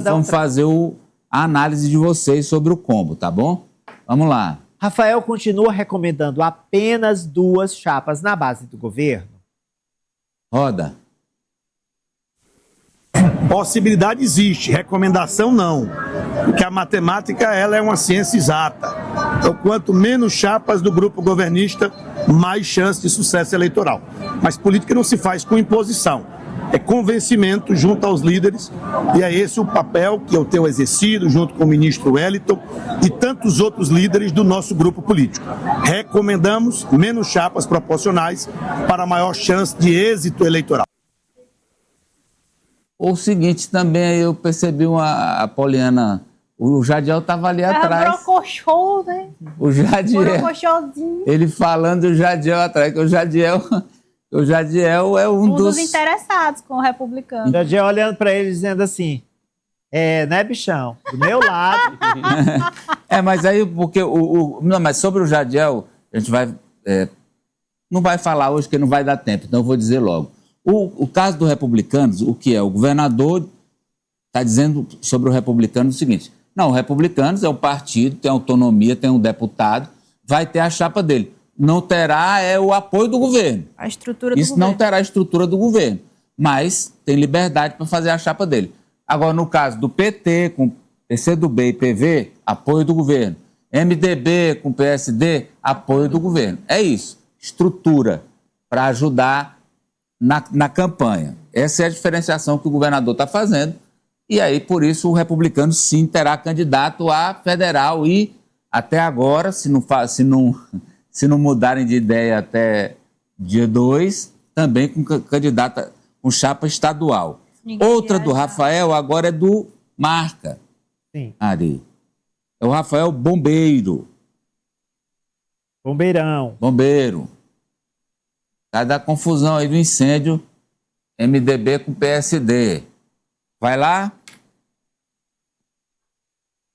Vamos fazer a análise de vocês sobre o combo, tá bom? Vamos lá. Rafael continua recomendando apenas 2 chapas na base do governo. Roda. Possibilidade existe, recomendação não. Porque a matemática ela é uma ciência exata. Então, quanto menos chapas do grupo governista, mais chance de sucesso eleitoral. Mas política não se faz com imposição. É convencimento junto aos líderes, e é esse o papel que eu tenho exercido junto com o ministro Wellington e tantos outros líderes do nosso grupo político. Recomendamos menos chapas proporcionais para maior chance de êxito eleitoral. O seguinte, também eu percebi a Poliana, o Jadiel estava ali atrás. Brocochô, né? O Jadiel, ele falando do Jadiel atrás, que o Jadiel é um dos interessados com o republicano. O Jadiel olhando para ele dizendo assim, né, bichão? Do meu lado. Mas aí, porque não, mas sobre o Jadiel, a gente vai... não vai falar hoje, porque não vai dar tempo, então eu vou dizer logo. O caso do Republicanos, o que é? O governador está dizendo sobre o Republicanos o seguinte, não, o Republicanos é um partido, tem autonomia, tem um deputado, vai ter a chapa dele. Não terá o apoio do governo. A estrutura do Isso governo. não terá a estrutura do governo, mas tem liberdade para fazer a chapa dele. Agora, no caso do PT, com PCdoB e PV, apoio do governo. MDB com PSD, apoio do governo. É isso, estrutura para ajudar na campanha. Essa é a diferenciação que o governador está fazendo. E aí, por isso, o republicano sim terá candidato a federal e, até agora, se não mudarem de ideia até dia 2, também com candidata com chapa estadual. Outra do Rafael agora é do Marca. Sim. Ari. É o Rafael Bombeiro. Bombeirão. Bombeiro. Vai dar confusão aí do incêndio MDB com PSD. Vai lá.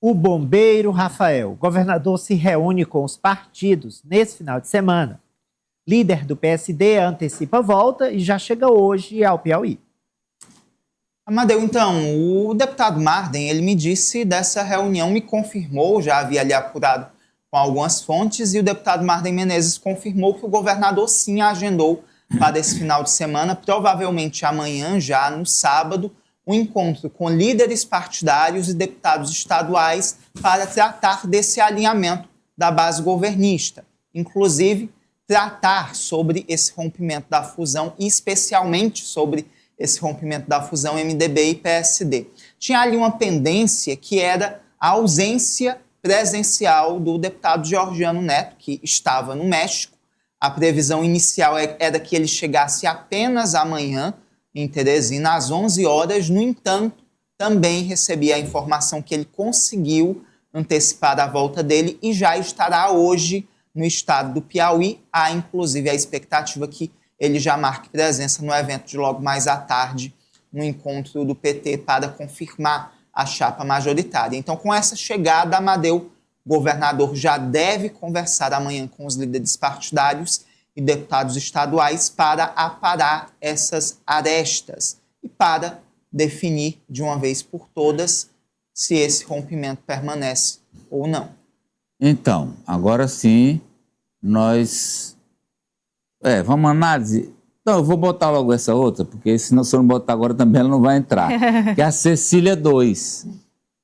O bombeiro Rafael, governador, se reúne com os partidos nesse final de semana. Líder do PSD antecipa a volta e já chega hoje ao Piauí. Amadeu, então, o deputado Marden, ele me disse dessa reunião, me confirmou, já havia ali apurado com algumas fontes, e o deputado Marden Menezes confirmou que o governador sim agendou para esse final de semana, provavelmente amanhã, já no sábado, um encontro com líderes partidários e deputados estaduais para tratar desse alinhamento da base governista. Inclusive, tratar sobre esse rompimento da fusão e especialmente sobre esse rompimento da fusão MDB e PSD. Tinha ali uma pendência que era a ausência presencial do deputado Georgiano Neto, que estava no México. A previsão inicial era que ele chegasse apenas amanhã, em Teresina, às 11 horas. No entanto, também recebi a informação que ele conseguiu antecipar a volta dele e já estará hoje no estado do Piauí. Há, inclusive, a expectativa que ele já marque presença no evento de logo mais à tarde, no encontro do PT, para confirmar a chapa majoritária. Então, com essa chegada, Amadeu, o governador já deve conversar amanhã com os líderes partidários e deputados estaduais para aparar essas arestas e para definir de uma vez por todas se esse rompimento permanece ou não. Então, agora sim, nós... vamos análise. Então, eu vou botar logo essa outra, porque se eu não botar agora também ela não vai entrar. Que é a Cecília 2.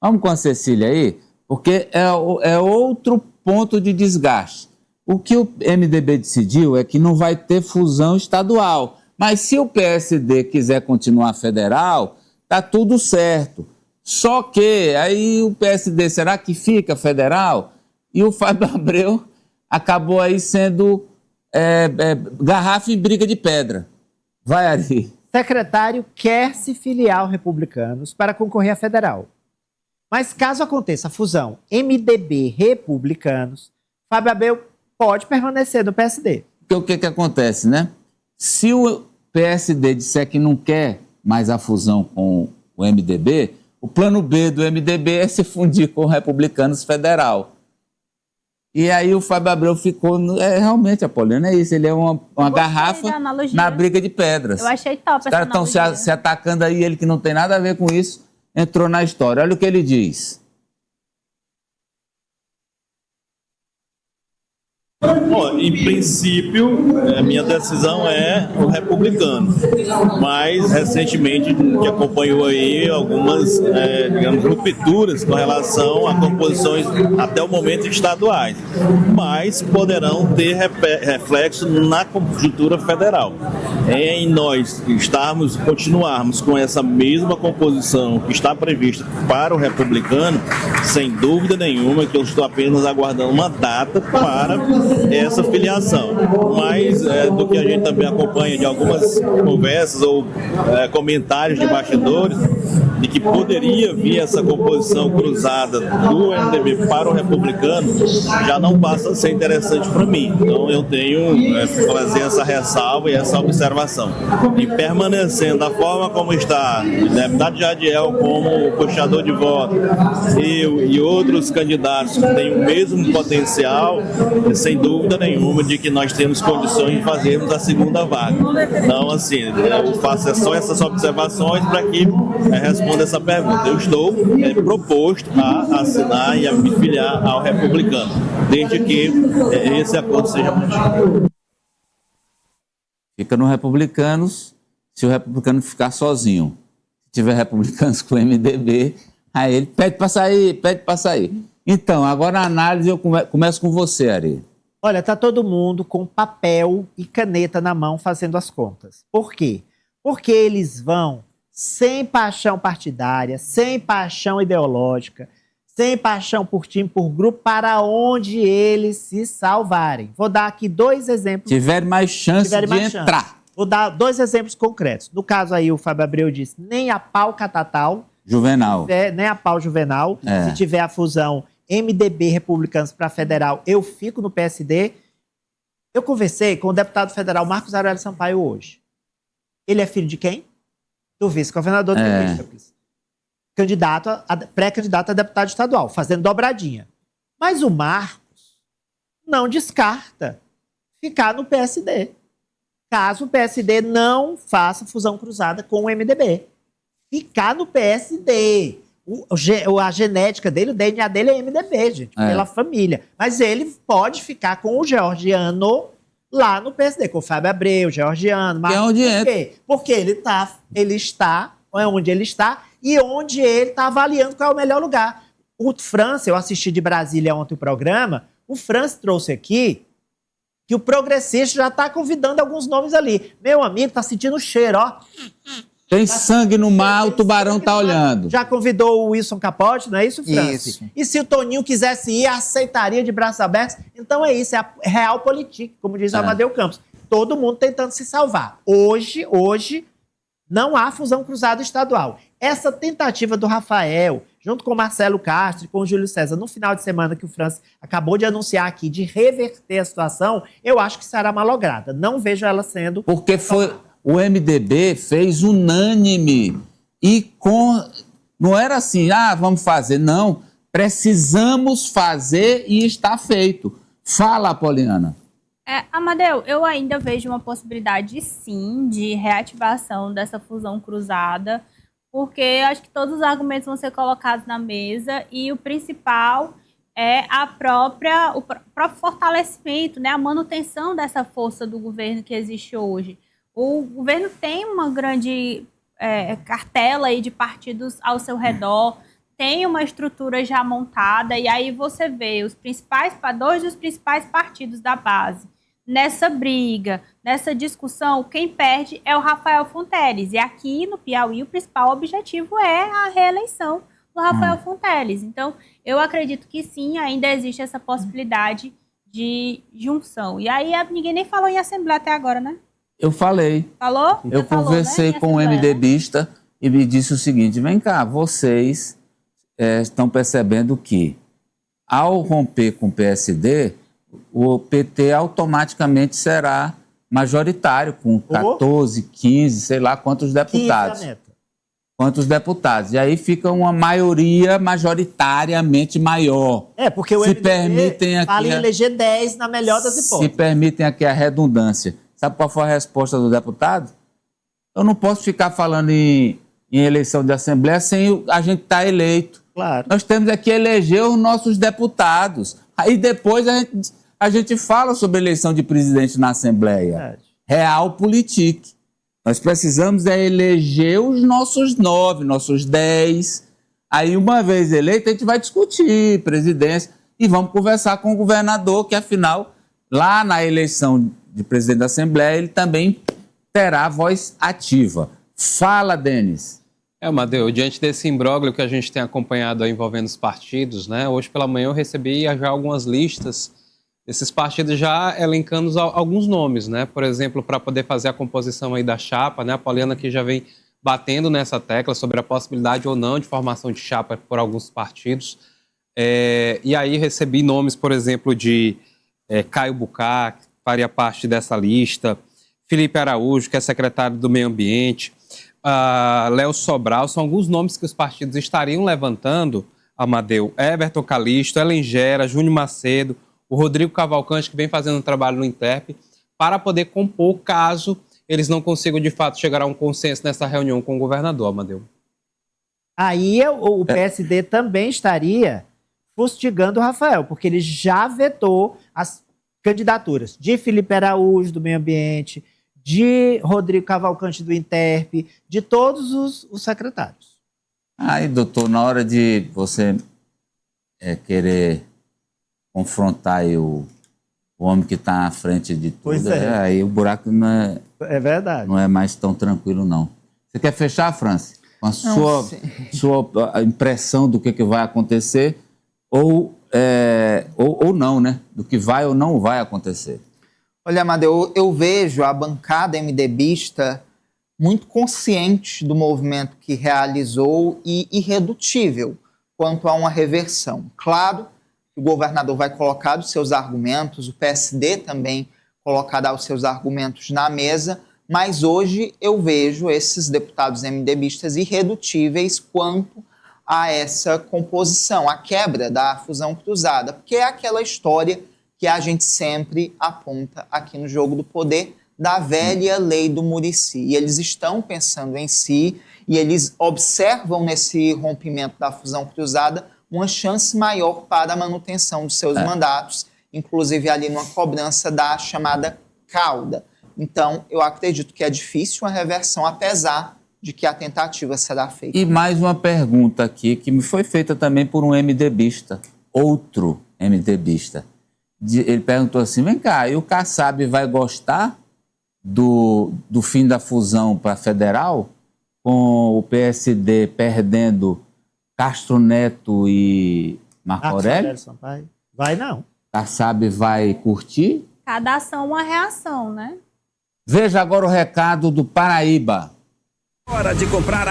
Vamos com a Cecília aí, porque é outro ponto de desgaste. O que o MDB decidiu é que não vai ter fusão estadual. Mas se o PSD quiser continuar federal, tá tudo certo. Só que aí o PSD, será que fica federal? E o Fábio Abreu acabou aí sendo garrafa em briga de pedra. Vai, Ari. Secretário quer se filiar ao Republicanos para concorrer à federal. Mas caso aconteça a fusão MDB-Republicanos, Fábio Abreu pode permanecer no PSD. Porque o que acontece, né? Se o PSD disser que não quer mais a fusão com o MDB, o plano B do MDB é se fundir com o Republicanos Federal. E aí o Fábio Abreu ficou... realmente, Apoliana, é isso. Ele é uma garrafa na briga de pedras. Eu achei top essa analogia. Os caras estão se atacando aí, ele que não tem nada a ver com isso. entrou na história. Olha o que ele diz. Bom, em princípio, a minha decisão é o republicano, mas recentemente que acompanhou aí algumas, digamos, rupturas com relação a composições até o momento estaduais, mas poderão ter reflexo na conjuntura federal. Em nós continuarmos com essa mesma composição que está prevista para o republicano, sem dúvida nenhuma que eu estou apenas aguardando uma data para essa filiação, mas do que a gente também acompanha de algumas conversas ou comentários de bastidores, de que poderia vir essa composição cruzada do MDB para o republicano, já não passa a ser interessante para mim. Então eu tenho que fazer essa ressalva e essa observação. E permanecendo da forma como está, o deputado Jadiel como puxador de voto, eu e outros candidatos que têm o mesmo potencial, sem dúvida nenhuma de que nós temos condições de fazermos a segunda vaga. Então, assim, eu faço só essas observações para que responda essa pergunta. Eu estou proposto a assinar e a me filiar ao republicano, desde que esse acordo seja mantido. Fica no Republicanos, se o republicano ficar sozinho. Se tiver republicanos com o MDB, aí ele pede para sair, Então, agora a análise eu começo com você, Ari. Olha, tá todo mundo com papel e caneta na mão fazendo as contas. Por quê? Porque eles vão sem paixão partidária, sem paixão ideológica, sem paixão por time, por grupo, para onde eles se salvarem. Vou dar aqui 2 exemplos. Tiverem mais chance de entrar. Vou dar 2 exemplos concretos. No caso aí, o Fábio Abreu disse, nem a pau catatal. Juvenal. Nem a pau Juvenal. Se tiver a fusão MDB Republicanos para federal, eu fico no PSD. Eu conversei com o deputado federal Marcos Aurélio Sampaio hoje. Ele é filho de quem? Do vice-governador do Temístocles. Pré-candidato a deputado estadual, fazendo dobradinha. Mas o Marcos não descarta ficar no PSD, caso o PSD não faça fusão cruzada com o MDB. Ficar no PSD. A genética dele, o DNA dele é MDB, gente, pela família. Mas ele pode ficar com o Georgiano lá no PSD, com o Fábio Abreu, Georgiano. Mas por quê? Porque ele está onde ele está e onde ele está avaliando qual é o melhor lugar. O França, eu assisti de Brasília ontem o programa, o França trouxe aqui que o progressista já está convidando alguns nomes ali. Meu amigo, está sentindo o cheiro, ó. Tem sangue no mar, o tubarão tá olhando. Já convidou o Wilson Capote, não é isso, Francis? Isso. E se o Toninho quisesse ir, aceitaria de braços abertos? Então é isso, é a real política, como diz Amadeu Campos. Todo mundo tentando se salvar. Hoje, não há fusão cruzada estadual. Essa tentativa do Rafael, junto com o Marcelo Castro e com o Júlio César, no final de semana que o Francis acabou de anunciar aqui, de reverter a situação, eu acho que será malograda. Não vejo ela sendo... Porque foi... O MDB fez unânime e não era assim, vamos fazer. Não, precisamos fazer e está feito. Fala, Poliana. Amadeu, eu ainda vejo uma possibilidade, sim, de reativação dessa fusão cruzada, porque acho que todos os argumentos vão ser colocados na mesa e o principal é o próprio fortalecimento, né, a manutenção dessa força do governo que existe hoje. O governo tem uma grande cartela aí de partidos ao seu redor, tem uma estrutura já montada, e aí você vê dois dos principais partidos da base nessa briga, nessa discussão. Quem perde é o Rafael Fonteles. E aqui no Piauí o principal objetivo é a reeleição do Rafael Fonteles. Então, eu acredito que sim, ainda existe essa possibilidade de junção. E aí ninguém nem falou em Assembleia até agora, né? Eu falei. Falou? Eu conversei com um MDBista e me disse o seguinte, vem cá, vocês estão percebendo que ao romper com o PSD, o PT automaticamente será majoritário, com 14, 15, sei lá quantos deputados. Quantos deputados. E aí fica uma maioria majoritariamente maior. Porque o MDB fala em eleger 10 na melhor das hipóteses. Se permitem aqui a redundância. Sabe qual foi a resposta do deputado? Eu não posso ficar falando em em eleição de Assembleia sem a gente estar eleito. Claro. Nós temos é que eleger os nossos deputados. Aí depois a gente fala sobre eleição de presidente na Assembleia. Verdade. Realpolitik. Nós precisamos eleger os nossos 9, nossos 10. Aí, uma vez eleito, a gente vai discutir presidência e vamos conversar com o governador, que afinal, lá na eleição de presidente da Assembleia, ele também terá voz ativa. Fala, Denis. Amadeu, diante desse imbróglio que a gente tem acompanhado aí envolvendo os partidos, né? Hoje pela manhã eu recebi já algumas listas desses partidos já elencando alguns nomes, né? Por exemplo, para poder fazer a composição aí da chapa, né? A Poliana que já vem batendo nessa tecla sobre a possibilidade ou não de formação de chapa por alguns partidos. E aí recebi nomes, por exemplo, de Caio Bucá, que faria parte dessa lista, Felipe Araújo, que é secretário do Meio Ambiente, Léo Sobral, são alguns nomes que os partidos estariam levantando, Amadeu, Everton Calixto, Ellen Gera, Júnior Macedo, o Rodrigo Cavalcante, que vem fazendo um trabalho no Interp, para poder compor caso eles não consigam, de fato, chegar a um consenso nessa reunião com o governador, Amadeu. Aí o PSD também estaria fustigando o Rafael, porque ele já vetou as candidaturas de Felipe Araújo, do Meio Ambiente, de Rodrigo Cavalcante, do Interp, de todos os secretários. Aí, doutor, na hora de você querer confrontar aí o homem que está à frente de tudo, aí o buraco não verdade. Não é mais tão tranquilo, não. Você quer fechar, Franci? Com a sua impressão do que vai acontecer ou não, né? Do que vai ou não vai acontecer. Olha, Amadeu, eu vejo a bancada MDBista muito consciente do movimento que realizou e irredutível quanto a uma reversão. Claro que o governador vai colocar os seus argumentos, o PSD também colocará os seus argumentos na mesa, mas hoje eu vejo esses deputados MDBistas irredutíveis quanto a essa composição, a quebra da fusão cruzada, porque é aquela história que a gente sempre aponta aqui no Jogo do Poder, da velha lei do Muricy. E eles estão pensando em si, e eles observam nesse rompimento da fusão cruzada uma chance maior para a manutenção dos seus mandatos, inclusive ali numa cobrança da chamada cauda. Então, eu acredito que é difícil a reversão, apesar de que a tentativa será feita. E mais uma pergunta aqui, que me foi feita também por um MDBista, outro MDBista. Ele perguntou assim, vem cá, e o Kassab vai gostar do fim da fusão para federal, com o PSD perdendo Castro Neto e Marco Aurélio? Vai não. Kassab vai curtir? Cada ação uma reação, né? Veja agora o recado do Paraíba. Hora de comprar